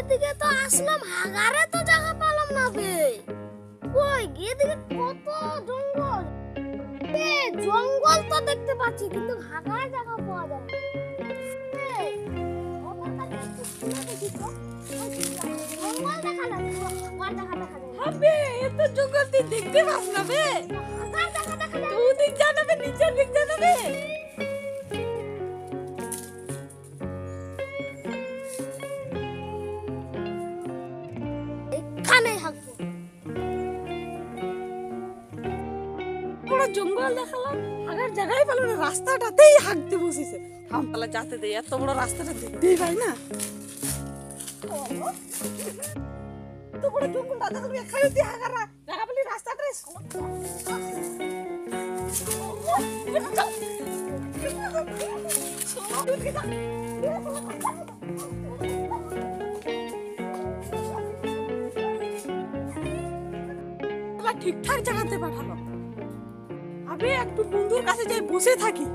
এদিকে তো আসলাম, হাগারে তো জায়গা পেলাম না বে। ওই এদিকে কত জঙ্গল, বে জঙ্গল তো দেখতে পাচ্ছি কিন্তু হাগার জায়গা পাওয়া যায় না। বে, ওটার কাছে একটু শুনে দেখি তো। ওই জঙ্গল দেখা যাচ্ছে, হাগার জায়গা দেখা যায় না। আবে এত জঙ্গল তুই দেখতে পাস না বে। হাগার জায়গা দেখা যায় না। তুই দিক জানাবে নিচের দিক জানাবে। এখানে হাগবো। পুরো জঙ্গল দেখালাম, হাগার জায়গায় পেলো না, রাস্তাটাতেই হাঁকতে বসেছে। থাম তাহলে যাতে দেই, এত বড় রাস্তাটা দেখতেই পাই না। তো বড় জঙ্গলটা দেখলি এখানে তুই হাগারা জায়গা পেলি রাস্তাটাই ঠিকঠাক জায়গাতে পাঠালো। আমি একটু বন্ধুর কাছে যাই বসে থাকি।